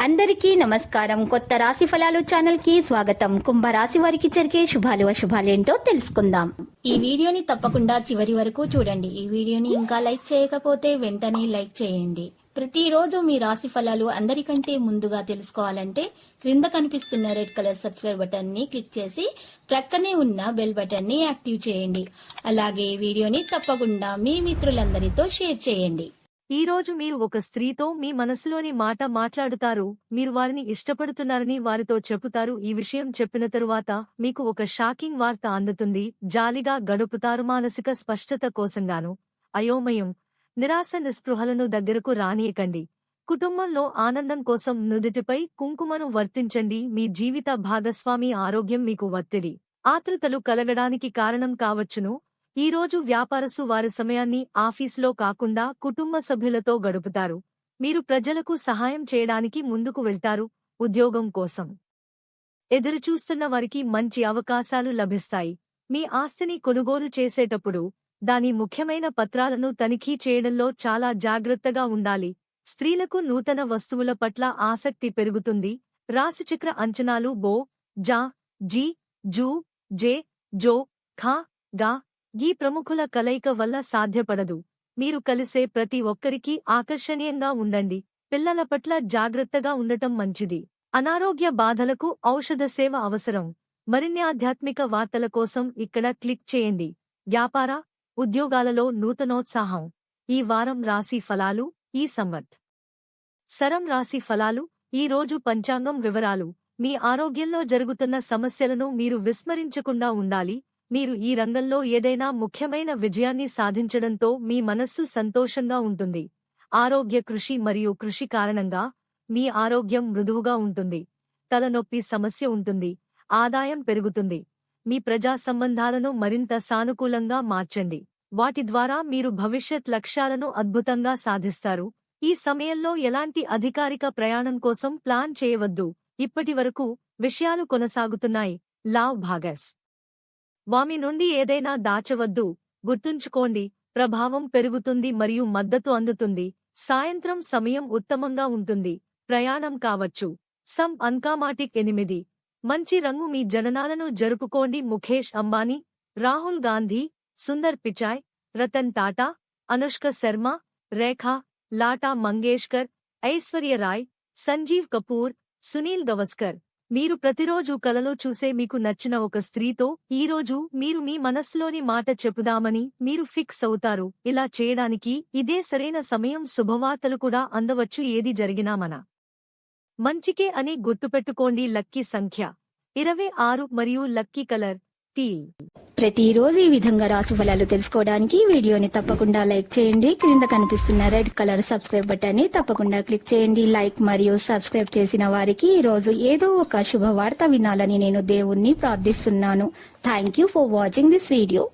అందరికీ నమస్కారం. కొత్త రాశి ఫలాలు ఛానల్ కి స్వాగతం. కుంభరాశి వారికి జరిగే శుభాలు అశుభాలేంటో తెలుసుకుందాం. ఈ వీడియోని తప్పకుండా చివరి వరకు చూడండి. ఈ వీడియోని ఇంకా లైక్ చేయకపోతే వెంటనే లైక్ చేయండి. ప్రతిరోజు మీ రాశి ఫలాలు అందరికంటే ముందుగా తెలుసుకోవాలంటే క్రింద కనిపిస్తున్న రెడ్ కలర్ సబ్స్క్రైబ్ బటన్ ని క్లిక్ చేసి ప్రక్కనే ఉన్న బెల్ బటన్ ని యాక్టివ్ చేయండి. అలాగే వీడియోని తప్పకుండా మీ మిత్రులందరితో షేర్ చేయండి. ఈ రోజు మీరు ఒక స్త్రీతో మీ మనసులోని మాట మాట్లాడుతారు. మీరు వారిని ఇష్టపడుతున్నారని వారితో చెబుతారు. ఈ విషయం చెప్పిన తరువాత మీకు ఒక షాకింగ్ వార్త అందుతుంది. జాలిగా గడుపుతారు. మానసిక స్పష్టత కోసంగాను అయోమయం, నిరాశ నిస్పృహలను దగ్గరకు రానియకండి. కుటుంబంలో ఆనందం కోసం నుదిటిపై కుంకుమను వర్తించండి. మీ జీవిత భాగస్వామి ఆరోగ్యం మీకు ఒత్తిడి, ఆతృతలు కలగడానికి కారణం కావచ్చును. ఈ రోజు వ్యాపారస్తు వారి సమయాన్ని ఆఫీసులో కాకుండా కుటుంబ సభ్యులతో గడుపుతారు. మీరు ప్రజలకు సహాయం చేయడానికి ముందుకు వెళ్తారు. ఉద్యోగం కోసం ఎదురుచూస్తున్న వారికి మంచి అవకాశాలు లభిస్తాయి. మీ ఆస్తిని కొనుగోలు చేసేటప్పుడు దాని ముఖ్యమైన పత్రాలను తనిఖీ చేయడంలో చాలా జాగ్రత్తగా ఉండాలి. స్త్రీలకు నూతన వస్తువుల పట్ల ఆసక్తి పెరుగుతుంది. రాశిచక్ర అంచనాలు బో, జా, జీ, జూ, జే, జో, ఖా, గా ఈ ప్రముఖుల కలయిక వల్ల సాధ్యపడదు. మీరు కలిసే ప్రతి ఒక్కరికి ఆకర్షణీయంగా ఉండండి. పిల్లల పట్ల జాగ్రత్తగా ఉండటం మంచిది. అనారోగ్య బాధలకు ఔషధ సేవ అవసరం. మరిన్ని ఆధ్యాత్మిక వార్తల కోసం ఇక్కడ క్లిక్ చేయండి. వ్యాపార, ఉద్యోగాలలో నూతనోత్సాహం. ఈ వారం రాశి ఫలాలు. ఈ సంవత్సరం రాశి ఫలాలు. ఈ రోజు పంచాంగం వివరాలు. మీ ఆరోగ్యంలో జరుగుతున్న సమస్యలను మీరు విస్మరించకుండా ఉండాలి. మీరు ఈ రంగంలో ఏదైనా ముఖ్యమైన విజయాన్ని సాధించడంతో మీ మనస్సు సంతోషంగా ఉంటుంది. ఆరోగ్య కృషి మరియు కృషి కారణంగా మీ ఆరోగ్యం మృదువుగా ఉంటుంది. తలనొప్పి సమస్య ఉంటుంది. ఆదాయం పెరుగుతుంది. మీ ప్రజా సంబంధాలను మరింత సానుకూలంగా మార్చండి. వాటి ద్వారా మీరు భవిష్యత్ లక్ష్యాలను అద్భుతంగా సాధిస్తారు. ఈ సమయంలో ఎలాంటి అధికారిక ప్రయాణం కోసం ప్లాన్ చేయవద్దు. ఇప్పటివరకు విషయాలు కొనసాగుతున్నాయి. లావ్ భాగస్ వామి నుండి ఏదైనా దాచవద్దు. గుర్తుంచుకోండి, ప్రభావం పెరుగుతుంది మరియు మద్దతు అందుతుంది. సాయంత్రం సమయం ఉత్తమంగా ఉంటుంది. ప్రయాణం కావచ్చు. అన్కామాటిక్ 8 మంచి రంగు. మీ జననాలను జరుపుకోండి. ముఖేష్ అంబానీ, రాహుల్ గాంధీ, సుందర్ పిచాయ్, రతన్ టాటా, అనుష్క శర్మ, రేఖా, లాటా మంగేష్కర్, ఐశ్వర్య రాయ్, సంజీవ్ కపూర్, సునీల్ గవస్కర్. మీరు ప్రతిరోజు కలలో చూసే మీకు నచ్చిన ఒక స్త్రీతో ఈరోజు మీరు మీ మనస్సులోని మాట చెప్పుదామని మీరు ఫిక్స్ అవుతారు. ఇలా చేయడానికి ఇదే సరైన సమయం. శుభవార్తలు కూడా అందవచ్చు. ఏది జరిగినా మన మంచికే అని గుర్తుపెట్టుకోండి. లక్కీ సంఖ్య 26 మరియు లక్కీ కలర్ టీల్. ప్రతిరోజు ఈ విధంగా రాశి ఫలాలు తెలుసుకోవడానికి వీడియోని తప్పకుండా లైక్ చేయండి. క్రింద కనిపిస్తున్న రెడ్ కలర్ సబ్స్క్రైబ్ బటన్ ని తప్పకుండా క్లిక్ చేయండి. లైక్ మరియు సబ్స్క్రైబ్ చేసిన వారికి ఈ రోజు ఏదో ఒక శుభవార్త వినాలని నేను దేవుణ్ణి ప్రార్థిస్తున్నాను. Thank you for watching this video.